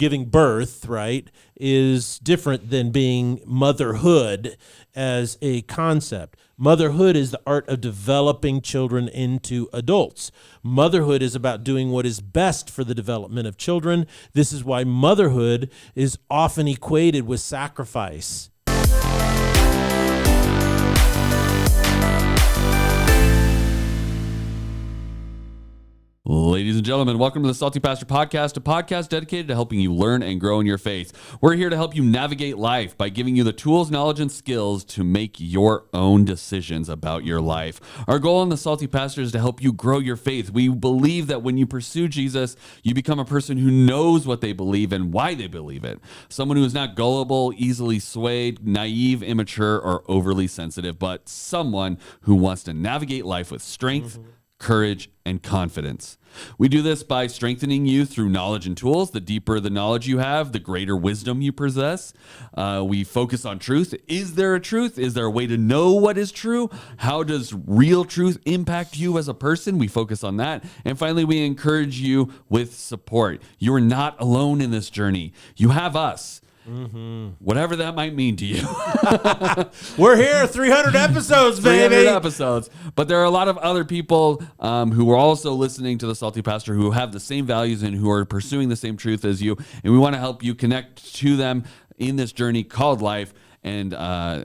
giving birth, right, is different than being motherhood as a concept. Motherhood is the art of developing children into adults. Motherhood is about doing what is best for the development of children. This is why motherhood is often equated with sacrifice. Ladies and gentlemen, welcome to the Salty Pastor Podcast, a podcast dedicated to helping you learn and grow in your faith. We're here to help you navigate life by giving you the tools, knowledge, and skills to make your own decisions about your life. Our goal in the Salty Pastor is to help you grow your faith. We believe that when you pursue Jesus, you become a person who knows what they believe and why they believe it. Someone who is not gullible, easily swayed, naive, immature, or overly sensitive, but someone who wants to navigate life with strength, courage, and confidence. We do this by strengthening you through knowledge and tools. The deeper the knowledge you have, the greater wisdom you possess. We focus on truth. Is there a truth? Is there a way to know what is true? How does real truth impact you as a person? We focus on that. And finally, we encourage you with support. You are not alone in this journey. You have us. Whatever that might mean to you. We're here, 300 episodes, baby. 300 episodes. But there are a lot of other people who are also listening to the Salty Pastor who have the same values and who are pursuing the same truth as you. And we want to help you connect to them in this journey called life. And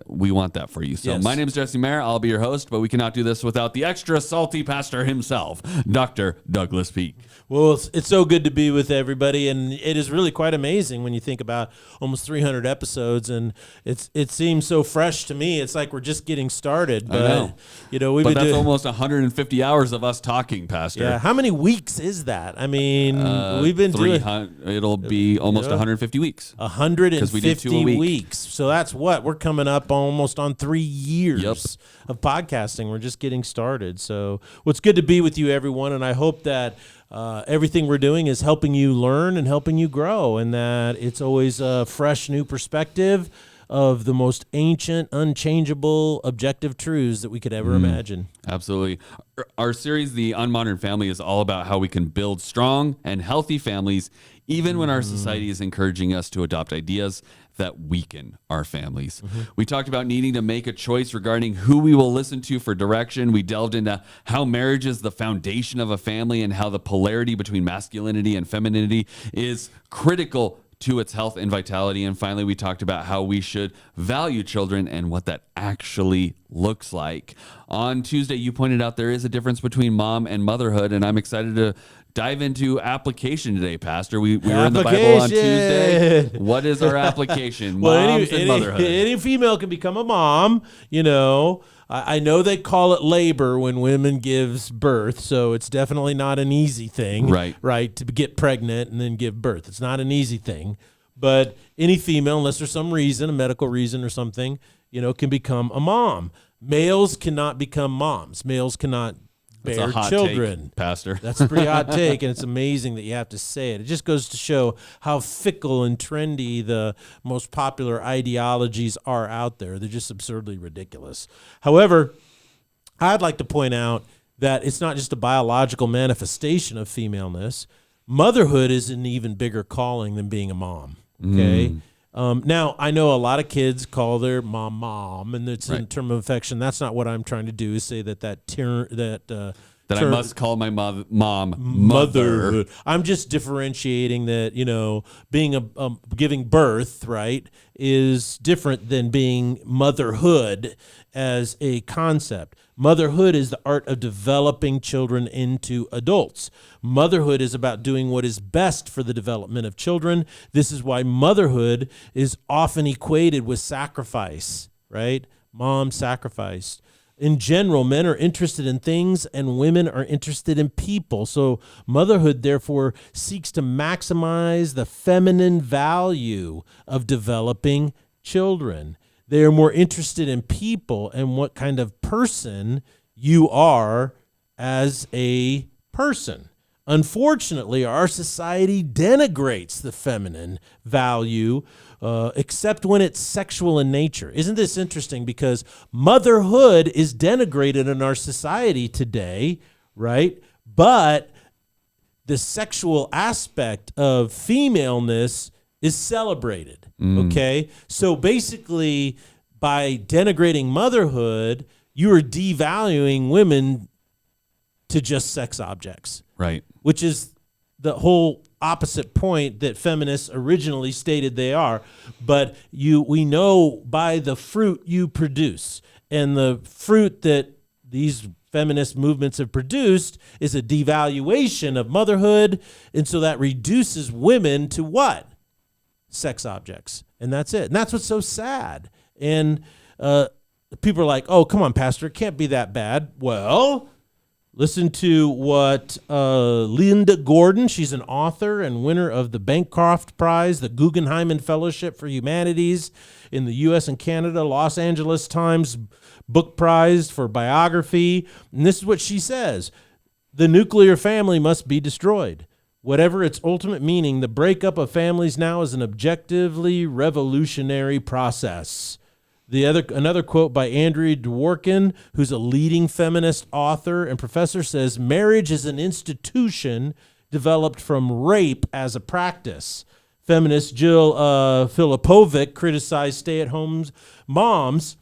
we want that for you. So Yes. My name is Jesse Maher. I'll be your host, but we cannot do this without the extra salty pastor himself, Dr. Douglas Peake. Well, it's so good to be with everybody, and it is really quite amazing when you think about almost 300 episodes, and it seems so fresh to me. It's like we're just getting started, but I know. We've But been that's doing almost 150 hours of us talking, Pastor. Yeah, how many weeks is that? I mean, we've been doing It'll be almost 150 weeks. 150 weeks. So that's what we're coming up almost on 3 years of podcasting. We're just getting started. So it's good to be with you, everyone, and I hope that everything we're doing is helping you learn and helping you grow, and that it's always a fresh new perspective of the most ancient, unchangeable, objective truths that we could ever imagine. Absolutely. Our series, The Unmodern Family, is all about how we can build strong and healthy families, even when our society is encouraging us to adopt ideas that weaken our families. We talked about needing to make a choice regarding who we will listen to for direction. We delved into how marriage is the foundation of a family and how the polarity between masculinity and femininity is critical to its health and vitality. And finally, we talked about how we should value children and what that actually looks like. On Tuesday, you pointed out there is a difference between mom and motherhood, and I'm excited to dive into application today, Pastor. We were in the Bible on Tuesday. What is our application? Moms and motherhood. Any female can become a mom, I know they call it labor when women gives birth, so it's definitely not an easy thing, right, to get pregnant and then give birth. It's not an easy thing, but any female, unless there's some reason, a medical reason or something, can become a mom. Males cannot become moms. Males cannot bear children. Take, Pastor. That's a pretty hot take, and it's amazing that you have to say it. It just goes to show how fickle and trendy the most popular ideologies are out there. They're just absurdly ridiculous. However, I'd like to point out that it's not just a biological manifestation of femaleness. Motherhood is an even bigger calling than being a mom, okay? Now, I know a lot of kids call their mom, and it's in term of affection. That's not what I'm trying to do, is say that I must call my mom mother. I'm just differentiating that, being giving birth, right, is different than being motherhood as a concept. Motherhood is the art of developing children into adults. Motherhood is about doing what is best for the development of children. This is why motherhood is often equated with sacrifice, right? Mom sacrificed. In general, men are interested in things and women are interested in people. So motherhood, therefore, seeks to maximize the feminine value of developing children. They are more interested in people and what kind of person you are as a person. Unfortunately, our society denigrates the feminine value, except when it's sexual in nature. Isn't this interesting? Because motherhood is denigrated in our society today, right? But the sexual aspect of femaleness is celebrated. Okay. So basically, by denigrating motherhood, you are devaluing women to just sex objects. Right. Which is the whole opposite point that feminists originally stated they are. But we know by the fruit you produce, and the fruit that these feminist movements have produced is a devaluation of motherhood. And so that reduces women to what? Sex objects. And that's it. And that's what's so sad. And people are like, oh, come on, Pastor, it can't be that bad. Well, listen to what Linda Gordon, she's an author and winner of the Bancroft Prize, the Guggenheim Fellowship for Humanities in the U.S. and Canada, Los Angeles Times Book Prize for biography. And this is what she says: the nuclear family must be destroyed. Whatever its ultimate meaning, the breakup of families now is an objectively revolutionary process. Another quote by Andrea Dworkin, who's a leading feminist author and professor, says, marriage is an institution developed from rape as a practice. Feminist Jill Filipovic criticized stay-at-home moms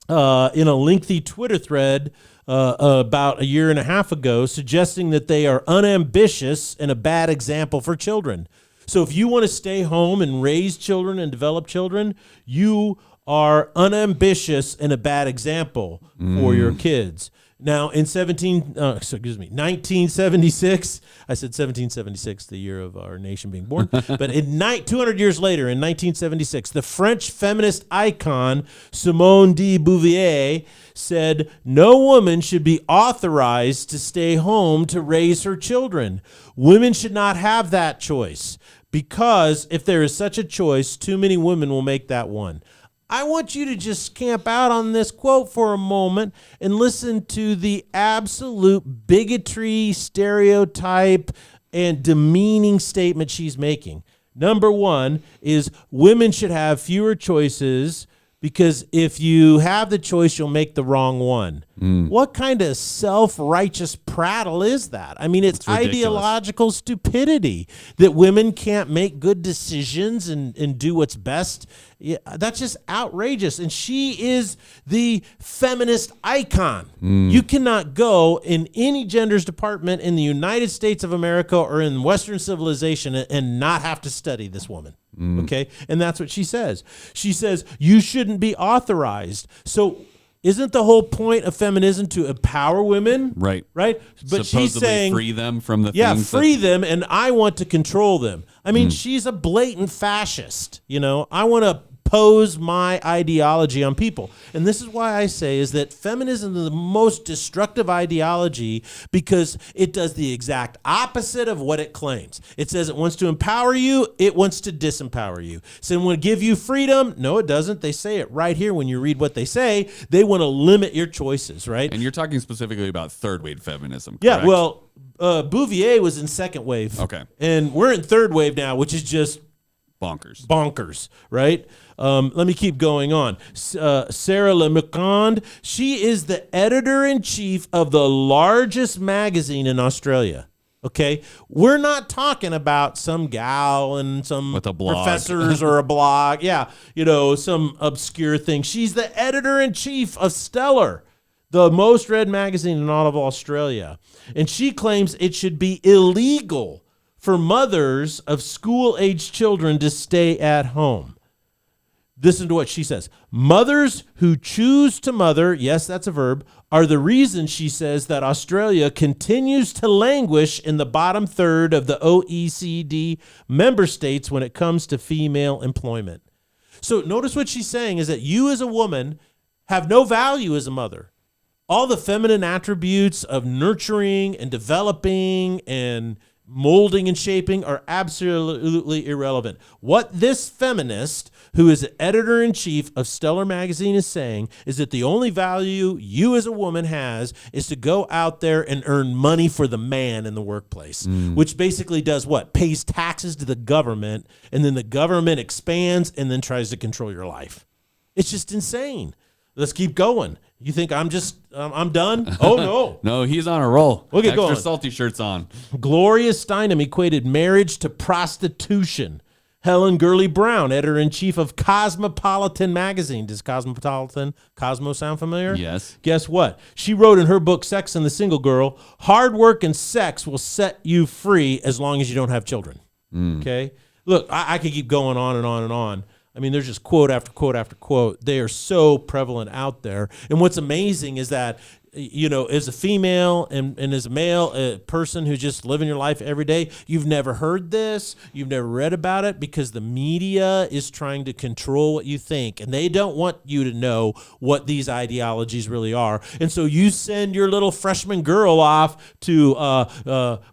in a lengthy Twitter thread about a year and a half ago, suggesting that they are unambitious and a bad example for children. So if you want to stay home and raise children and develop children, you are unambitious and a bad example for your kids. Now, in 1976, I said 1776, the year of our nation being born, but 200 years later, in 1976, the French feminist icon Simone de Beauvoir said, no woman should be authorized to stay home to raise her children. Women should not have that choice, because if there is such a choice, too many women will make that one. I want you to just camp out on this quote for a moment and listen to the absolute bigotry, stereotype, and demeaning statement she's making. Number one is women should have fewer choices, because if you have the choice, you'll make the wrong one. What kind of self-righteous prattle is that? I mean, it's ideological stupidity that women can't make good decisions and do what's best. Yeah, that's just outrageous. And she is the feminist icon. You cannot go in any gender's department in the United States of America or in Western civilization and not have to study this woman. Okay? And that's what she says. She says, you shouldn't be authorized. So isn't the whole point of feminism to empower women? Right. Right? But supposedly she's saying, free them from the things. Free them, and I want to control them. I mean, she's a blatant fascist. You know, I want to impose my ideology on people. And this is why I say is that feminism is the most destructive ideology, because it does the exact opposite of what it claims. It says it wants to empower you. It wants to disempower you. So it want to give you freedom. No, it doesn't. They say it right here when you read what they say. They want to limit your choices, right? And you're talking specifically about third wave feminism, correct? Yeah, well, Beauvoir was in second wave. Okay. And we're in third wave now, which is just bonkers, right? Let me keep going on. Sarah LeMacond, she is the editor-in-chief of the largest magazine in Australia. Okay, we're not talking about some gal and some professors or a blog. Yeah, you know, some obscure thing. She's the editor-in-chief of Stellar, the most read magazine in all of Australia. And she claims it should be illegal for mothers of school-aged children to stay at home. Listen to what she says. Mothers who choose to mother, yes, that's a verb, are the reason, she says, that Australia continues to languish in the bottom third of the OECD member states when it comes to female employment. So notice what she's saying is that you as a woman have no value as a mother. All the feminine attributes of nurturing and developing and molding and shaping are absolutely irrelevant. What this feminist, who is the editor-in-chief of Stellar Magazine, is saying is that the only value you as a woman has is to go out there and earn money for the man in the workplace, which basically does what? Pays taxes to the government, and then the government expands and then tries to control your life. It's just insane. Let's keep going. You think I'm done? Oh, no. No, he's on a roll. We'll get Extra going. salty shirts on. Gloria Steinem equated marriage to prostitution. Helen Gurley Brown, editor-in-chief of Cosmopolitan magazine. Does Cosmo sound familiar? Yes. Guess what? She wrote in her book, Sex and the Single Girl, hard work and sex will set you free as long as you don't have children. Okay? Look, I could keep going on and on and on. I mean, there's just quote after quote after quote. They are so prevalent out there. And what's amazing is that, as a female and as a male, a person who's just living your life every day, you've never heard this, you've never read about it, because the media is trying to control what you think, and they don't want you to know what these ideologies really are. And so you send your little freshman girl off to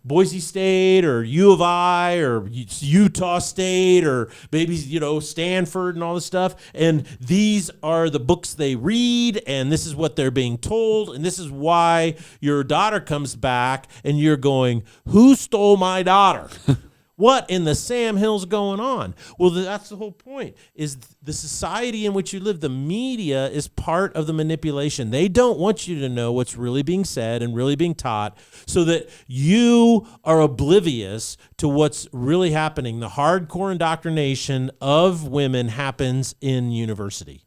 Boise State or U of I or Utah State or maybe Stanford and all this stuff, and these are the books they read, and this is what they're being told, and this is why your daughter comes back and you're going, who stole my daughter? What in the Sam Hill's going on? Well, that's the whole point, is the society in which you live. The media is part of the manipulation. They don't want you to know what's really being said and really being taught, so that you are oblivious to what's really happening. The hardcore indoctrination of women happens in university.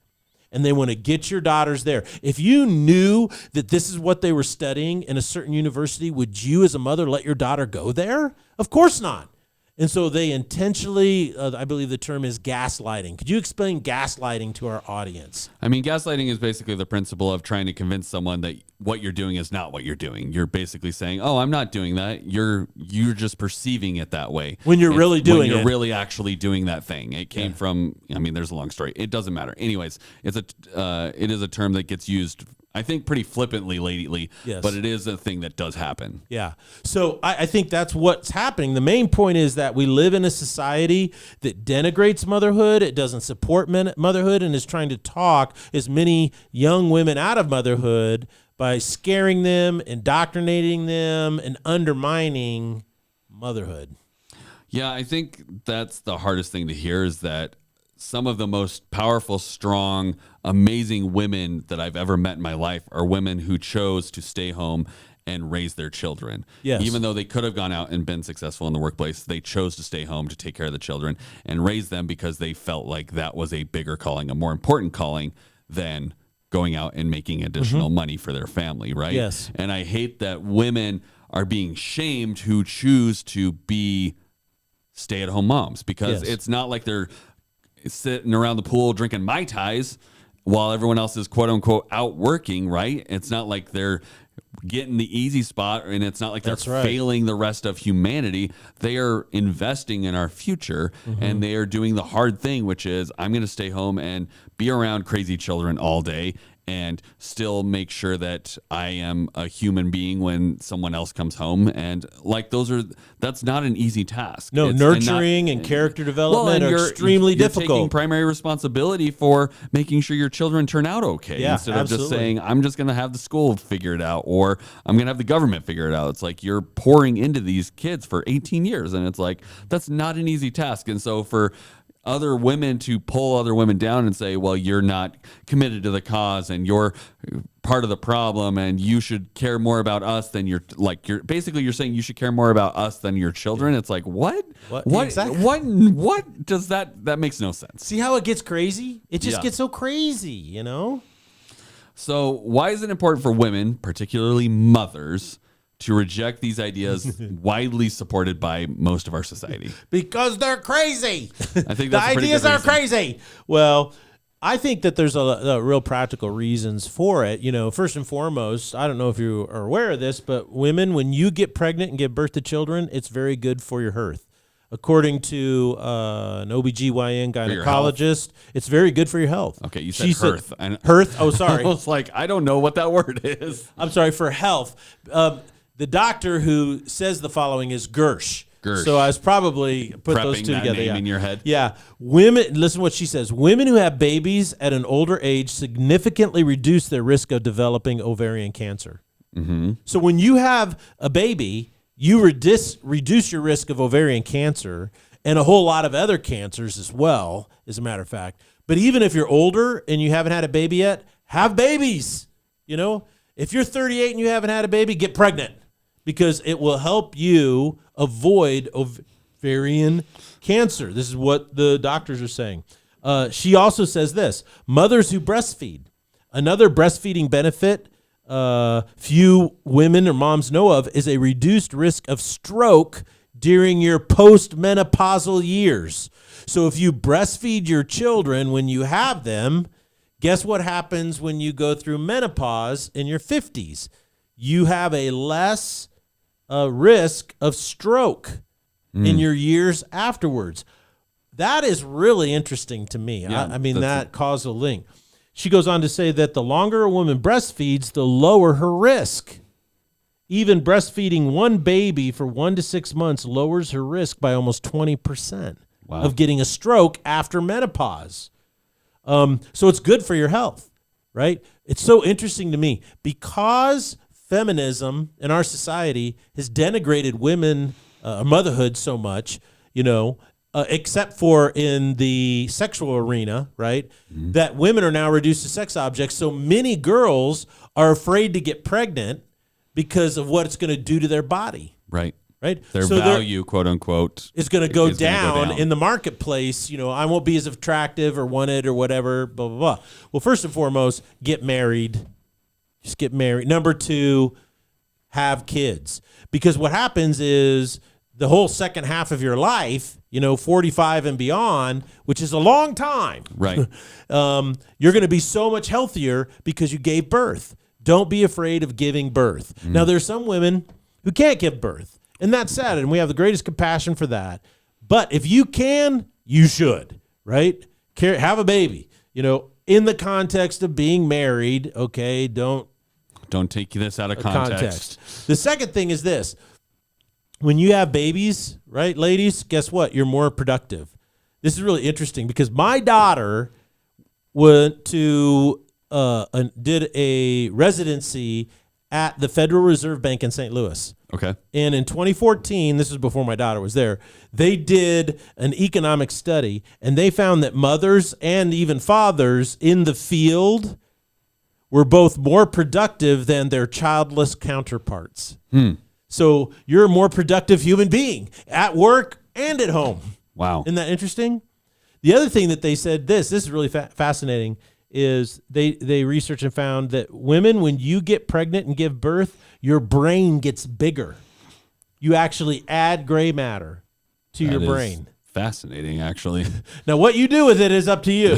And they want to get your daughters there. If you knew that this is what they were studying in a certain university, would you as a mother let your daughter go there? Of course not. And so they intentionally, I believe the term is gaslighting. Could you explain gaslighting to our audience? I mean, gaslighting is basically the principle of trying to convince someone that what you're doing is not what you're doing. You're basically saying, "Oh, I'm not doing that." You're just perceiving it that way. When you're really doing when it. you're really actually doing that thing. It came from, I mean, there's a long story. It doesn't matter. Anyways, it is a term that gets used, I think, pretty flippantly lately, Yes. but it is a thing that does happen. Yeah. So I think that's what's happening. The main point is that we live in a society that denigrates motherhood. It doesn't support motherhood, and is trying to talk as many young women out of motherhood by scaring them, indoctrinating them, and undermining motherhood. Yeah, I think that's the hardest thing to hear, is that some of the most powerful, strong, amazing women that I've ever met in my life are women who chose to stay home and raise their children. Yes. Even though they could have gone out and been successful in the workplace, they chose to stay home to take care of the children and raise them because they felt like that was a bigger calling, a more important calling than going out and making additional money for their family, right? Yes. And I hate that women are being shamed who choose to be stay-at-home moms, because Yes. it's not like they're sitting around the pool drinking Mai Tais while everyone else is quote unquote out working, right? It's not like they're getting the easy spot, and it's not like they're That's right. failing the rest of humanity. They are investing in our future, and they are doing the hard thing, which is, I'm going to stay home and be around crazy children all day and still make sure that I am a human being when someone else comes home. And like, that's not an easy task. No, It's- nurturing and character development are extremely you're difficult. taking primary responsibility for making sure your children turn out okay, Yeah, instead of absolutely. just saying, I'm just going to have the school figure it out, or I'm going to have the government figure it out. It's like you're pouring into these kids for 18 years, and it's like, that's not an easy task. And so for other women to pull other women down and say, well, you're not committed to the cause and you're part of the problem and you should care more about us than you're saying you should care more about us than your children. It's like, what Exactly. what does that makes no sense. See how it gets crazy? It just Yeah. gets so crazy, So why is it important for women, particularly mothers, to reject these ideas widely supported by most of our society? Because they're crazy. I think The that's a pretty ideas good are reason. crazy. Well, I think that there's a real practical reasons for it. First and foremost, I don't know if you are aware of this, but women, when you get pregnant and give birth to children, it's very good for your health. According to an OBGYN gynecologist, it's very good for your health. Okay, you said She hearth. Hearth? Oh, sorry. I was like, I don't know what that word is. I'm sorry, for health. The doctor who says the following is Gersh. Gersh. So I was probably put those Prepping two that together. name Yeah. in your head. Yeah. Women, listen to what she says. Women who have babies at an older age significantly reduce their risk of developing ovarian cancer. Mm-hmm. So when you have a baby, you reduce your risk of ovarian cancer and a whole lot of other cancers as well, as a matter of fact. But even if you're older and you haven't had a baby yet, have babies. You know, if you're 38 and you haven't had a baby, get pregnant, because it will help you avoid ovarian cancer. This is what the doctors are saying. She also says this: mothers who breastfeed. Another breastfeeding benefit few women or moms know of is a reduced risk of stroke during your postmenopausal years. So if you breastfeed your children when you have them, guess what happens when you go through menopause in your 50s? You have a less risk of stroke in your years afterwards. That is really interesting to me. Yeah, I mean, that causal link. She goes on to say that the longer a woman breastfeeds, the lower her risk. Even breastfeeding one baby for 1 to 6 months lowers her risk by almost 20% of getting a stroke after menopause. So it's good for your health, right? It's so interesting to me because feminism in our society has denigrated women, motherhood so much, except for in the sexual arena, right? Mm-hmm. That women are now reduced to sex objects. So many girls are afraid to get pregnant because of what it's going to do to their body. Right. Right. Their value, quote unquote, is going to go down in the marketplace. I won't be as attractive or wanted or whatever, blah, blah, blah. Well, first and foremost, get married. Just get married. Number 2, have kids. Because what happens is the whole second half of your life, 45 and beyond, which is a long time. Right. You're going to be so much healthier because you gave birth. Don't be afraid of giving birth. Now, there's some women who can't give birth, and that's sad, and we have the greatest compassion for that. But if you can, you should, right? Have a baby, in the context of being married, okay? Don't take this out of context. The second thing is this. When you have babies, right, ladies, guess what? You're more productive. This is really interesting because my daughter went to did a residency at the Federal Reserve Bank in St. Louis. Okay. And in 2014, this was before my daughter was there, they did an economic study, and they found that mothers and even fathers in the field were both more productive than their childless counterparts. So you're a more productive human being at work and at home. Wow. Isn't that interesting? The other thing that they said, this is really fascinating, is they researched and found that women, when you get pregnant and give birth, your brain gets bigger. You actually add gray matter to your brain. Fascinating, actually. Now, what you do with it is up to you.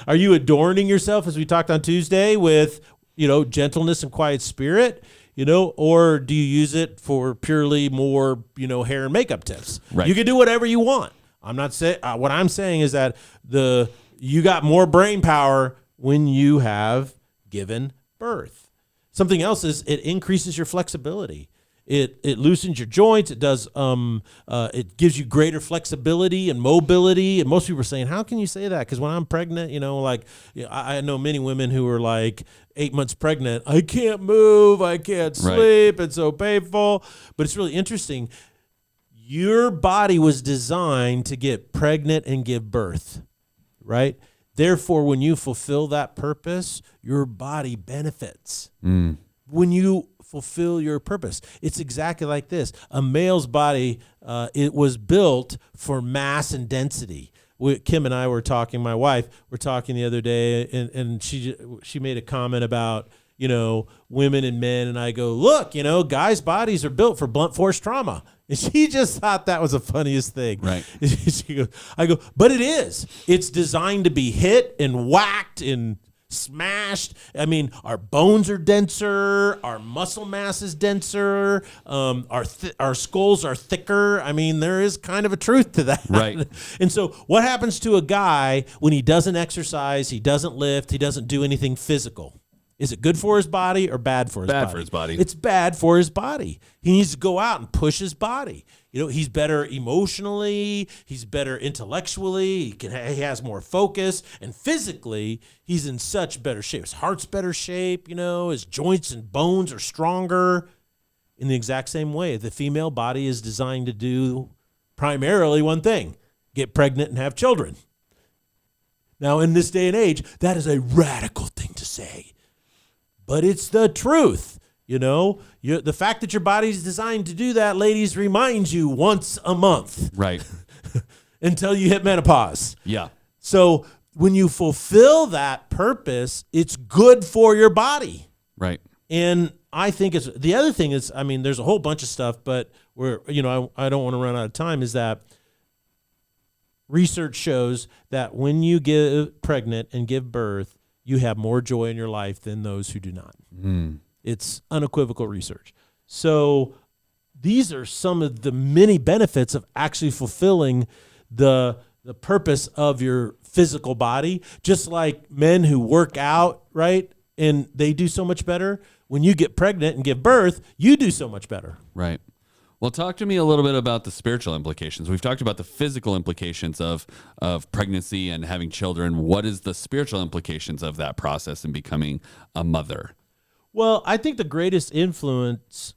Are you adorning yourself, as we talked on Tuesday, with gentleness and quiet spirit? Or do you use it for purely more, hair and makeup tips? Right. You can do whatever you want. I'm not saying what I'm saying is that you got more brain power when you have given birth. Something else is it increases your flexibility. It loosens your joints. It does. It gives you greater flexibility and mobility. And most people are saying, "How can you say that?" Because when I'm pregnant, I know many women who are like 8 months pregnant. I can't move. I can't sleep. Right. It's so painful. But it's really interesting. Your body was designed to get pregnant and give birth, right? Therefore, when you fulfill that purpose, your body benefits. When you fulfill your purpose, it's exactly like this. A male's body, it was built for mass and density. Kim and I were talking, my wife, were talking the other day, and she made a comment about, women and men, and I go, look, guys' bodies are built for blunt force trauma. And she just thought that was the funniest thing. Right. She goes, I go, but it is. It's designed to be hit and whacked and smashed. I mean, our bones are denser, our muscle mass is denser, our skulls are thicker. I mean, there is kind of a truth to that. Right. And so what happens to a guy when he doesn't exercise, he doesn't lift, he doesn't do anything physical? Is it good for his body or bad for his body? Bad for his body. It's bad for his body. He needs to go out and push his body. He's better emotionally. He's better intellectually. He has more focus. And physically, he's in such better shape. His heart's better shape. His joints and bones are stronger. In the exact same way, the female body is designed to do primarily one thing: get pregnant and have children. Now, in this day and age, that is a radical thing say. But it's the truth. The fact that your body's designed to do that, ladies, reminds you once a month. Right. Until you hit menopause. Yeah. So when you fulfill that purpose, it's good for your body. Right. And I think the other thing is, there's a whole bunch of stuff, but I don't want to run out of time, is that research shows that when you get pregnant and give birth, you have more joy in your life than those who do not. It's unequivocal research. So these are some of the many benefits of actually fulfilling the purpose of your physical body. Just like men who work out, right, and they do so much better. When you get pregnant and give birth, you do so much better. Right. Well, talk to me a little bit about the spiritual implications. We've talked about the physical implications of pregnancy and having children. What is the spiritual implications of that process in becoming a mother? Well, I think the greatest influence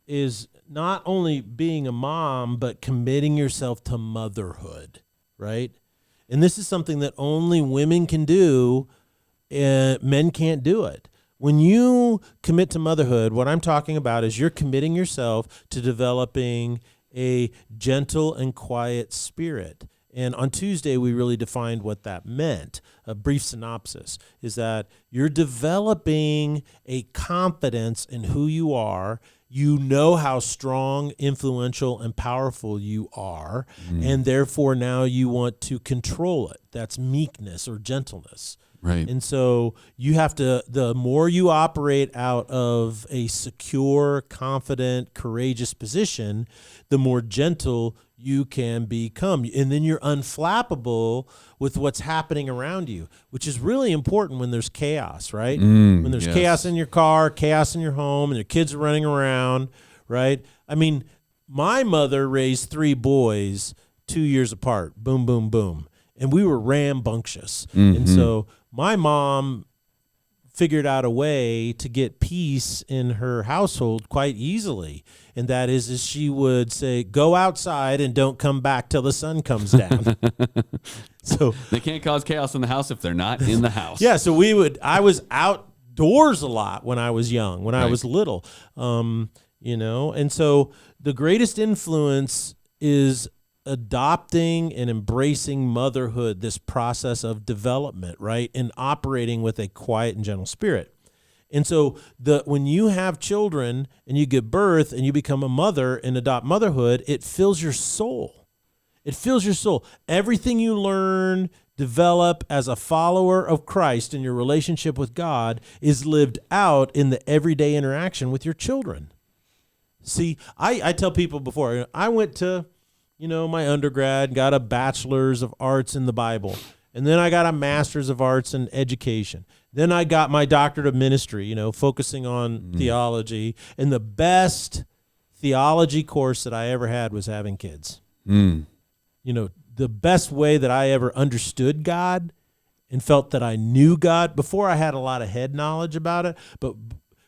is not only being a mom, but committing yourself to motherhood, right? And this is something that only women can do, and men can't do it. When you commit to motherhood, what I'm talking about is you're committing yourself to developing a gentle and quiet spirit. And on Tuesday, we really defined what that meant. A brief synopsis is that you're developing a confidence in who you are. You know how strong, influential, and powerful you are, and therefore now you want to control it. That's meekness or gentleness. Right. And so you have to, the more you operate out of a secure, confident, courageous position, the more gentle you can become. And then you're unflappable with what's happening around you, which is really important when there's chaos, right? When there's chaos in your car, chaos in your home, and your kids are running around, right? My mother raised 3 boys 2 years apart, boom, boom, boom. And we were rambunctious. And so my mom figured out a way to get peace in her household quite easily. And that is she would say, go outside and don't come back till the sun comes down. So they can't cause chaos in the house if they're not in the house. Yeah. So I was outdoors a lot when I was young, when I was little, and so the greatest influence is adopting and embracing motherhood, this process of development, right? And operating with a quiet and gentle spirit. And so when you have children and you give birth and you become a mother and adopt motherhood, it fills your soul. It fills your soul. Everything you learn, develop as a follower of Christ in your relationship with God is lived out in the everyday interaction with your children. See, I tell people before, I went to my undergrad, got a bachelor's of arts in the Bible. And then I got a master's of arts in education. Then I got my doctorate of ministry, focusing on theology. And the best theology course that I ever had was having kids. The best way that I ever understood God and felt that I knew God before I had a lot of head knowledge about it, but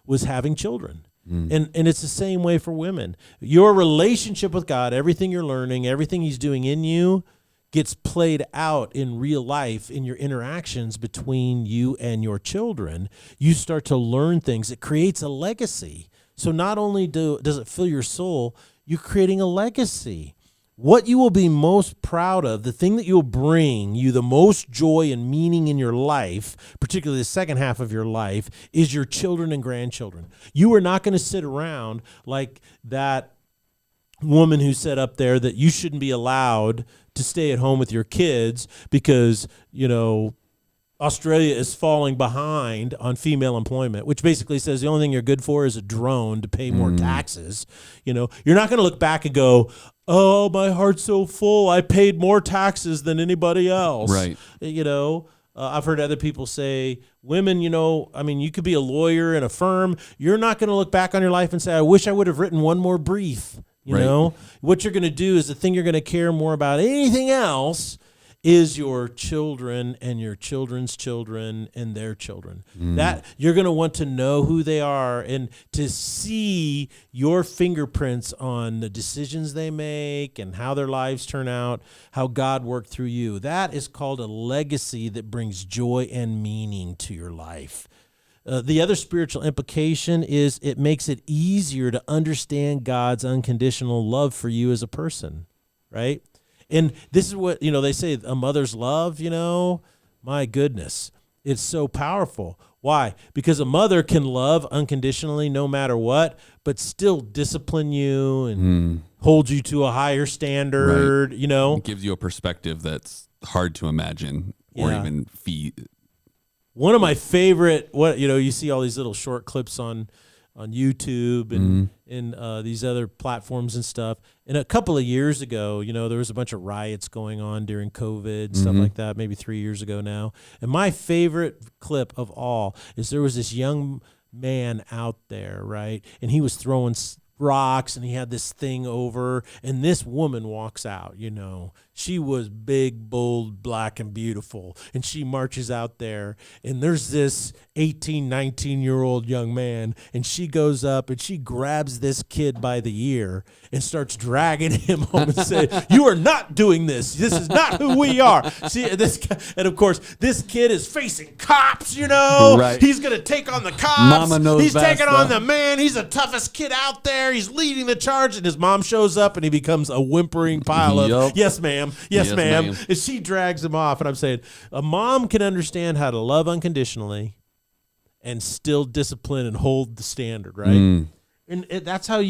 was having children. And it's the same way for women. Your relationship with God, everything you're learning, everything he's doing in you gets played out in real life in your interactions between you and your children. You start to learn things. It creates a legacy. So not only does it fill your soul, you're creating a legacy. What you will be most proud of, the thing that you'll bring you the most joy and meaning in your life, particularly the second half of your life, is your children and grandchildren. You are not going to sit around like that woman who said up there that you shouldn't be allowed to stay at home with your kids because, Australia is falling behind on female employment, which basically says the only thing you're good for is a drone to pay more taxes. You're not going to look back and go, oh, my heart's so full. I paid more taxes than anybody else. Right. I've heard other people say, women, you could be a lawyer in a firm. You're not going to look back on your life and say, I wish I would have written one more brief. What you're going to do is the thing you're going to care more about anything else is your children and your children's children and their children. That you're going to want to know who they are and to see your fingerprints on the decisions they make and how their lives turn out, how God worked through you. That is called a legacy that brings joy and meaning to your life. The other spiritual implication is it makes it easier to understand God's unconditional love for you as a person, right? And this is what, they say, a mother's love, my goodness, it's so powerful. Why? Because a mother can love unconditionally no matter what, but still discipline you and hold you to a higher standard, Right. It gives you a perspective that's hard to imagine or even One of my favorite, you see all these little short clips on YouTube and these other platforms and stuff. And a couple of years ago, there was a bunch of riots going on during COVID, stuff like that, maybe 3 years ago now. And my favorite clip of all is there was this young man out there, right? And he was throwing rocks and he had this thing over, and this woman walks out, she was big, bold, black, and beautiful, and she marches out there, and there's this 18, 19-year-old young man, and she goes up and she grabs this kid by the ear and starts dragging him home and say, "You are not doing this. This is not who we are." See, and of course, this kid is facing cops, Right. He's going to take on the cops. Mama knows He's best, taking on the man. He's the toughest kid out there. He's leading the charge, and his mom shows up, and he becomes a whimpering pile of, "Yes, ma'am. Yes, ma'am." And she drags him off, and I'm saying, a mom can understand how to love unconditionally and still discipline and hold the standard, right? And that's how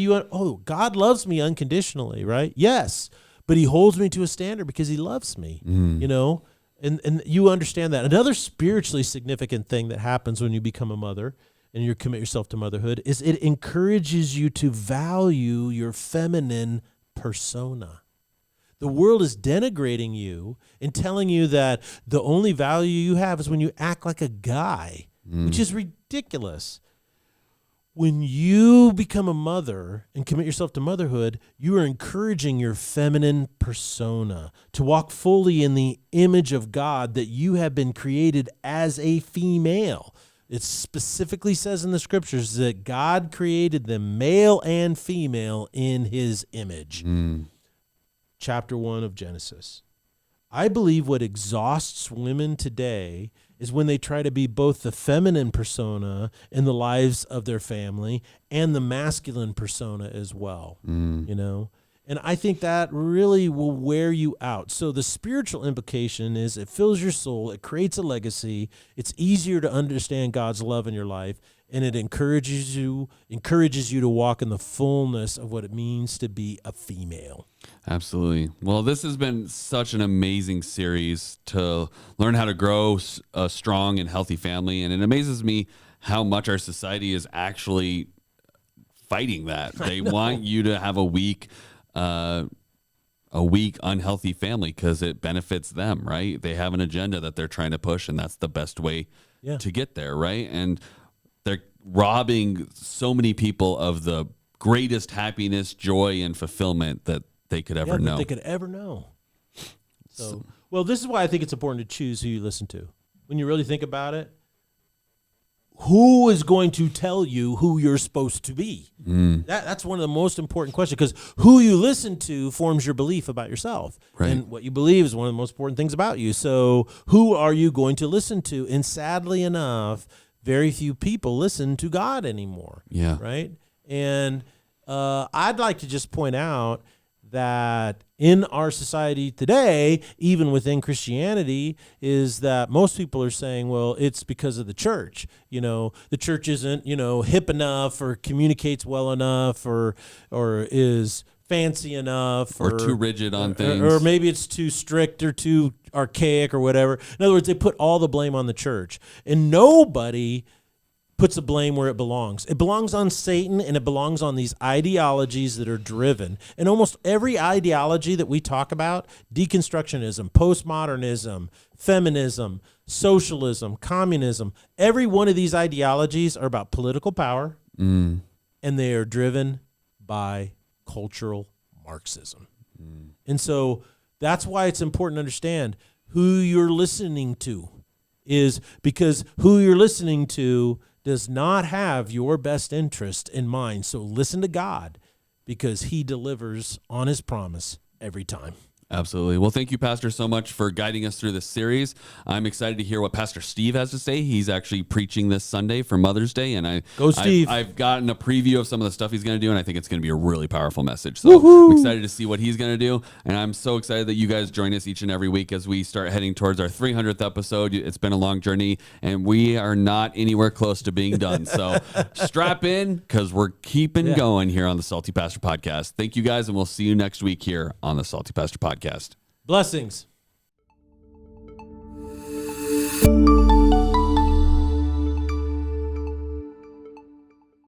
God loves me unconditionally, right? Yes, but he holds me to a standard because he loves me, and you understand that. Another spiritually significant thing that happens when you become a mother and you commit yourself to motherhood is it encourages you to value your feminine persona. The world is denigrating you and telling you that the only value you have is when you act like a guy, which is ridiculous. When you become a mother and commit yourself to motherhood, you are encouraging your feminine persona to walk fully in the image of God that you have been created as a female. It specifically says in the scriptures that God created them male and female in his image. Chapter 1 of Genesis. I believe what exhausts women today is when they try to be both the feminine persona in the lives of their family and the masculine persona as well, And I think that really will wear you out. So the spiritual implication is it fills your soul, it creates a legacy, it's easier to understand God's love in your life, and it encourages you to walk in the fullness of what it means to be a female. Absolutely. Well, this has been such an amazing series to learn how to grow a strong and healthy family. And it amazes me how much our society is actually fighting that. They want you to have a weak unhealthy family because it benefits them, right? They have an agenda that they're trying to push, and that's the best way to get there, right? And they're robbing so many people of the greatest happiness, joy, and fulfillment that they could ever know. That they could ever know. So, well, this is why I think it's important to choose who you listen to. When you really think about it, who is going to tell you who you're supposed to be? That's one of the most important questions, because who you listen to forms your belief about yourself. Right. And what you believe is one of the most important things about you. So who are you going to listen to? And sadly enough, very few people listen to God anymore. Yeah. Right? And I'd like to just point out that in our society today, even within Christianity, is that most people are saying, well, it's because of the church. The church isn't, hip enough or communicates well enough or is fancy enough or too rigid on things. Or maybe it's too strict or too archaic or whatever. In other words, they put all the blame on the church. And nobody puts the blame where it belongs. It belongs on Satan, and it belongs on these ideologies that are driven. And almost every ideology that we talk about, deconstructionism, postmodernism, feminism, socialism, communism, every one of these ideologies are about political power, and they are driven by cultural Marxism. And so that's why it's important to understand who you're listening to, is because who you're listening to does not have your best interest in mind. So listen to God, because he delivers on his promise every time. Absolutely. Well, thank you, Pastor, so much for guiding us through this series. I'm excited to hear what Pastor Steve has to say. He's actually preaching this Sunday for Mother's Day, and Go, Steve. I've gotten a preview of some of the stuff he's going to do, and I think it's going to be a really powerful message. So I'm excited to see what he's going to do, and I'm so excited that you guys join us each and every week as we start heading towards our 300th episode. It's been a long journey, and we are not anywhere close to being done. So strap in, because we're keeping going here on the Salty Pastor Podcast. Thank you, guys, and we'll see you next week here on the Salty Pastor Podcast. Blessings.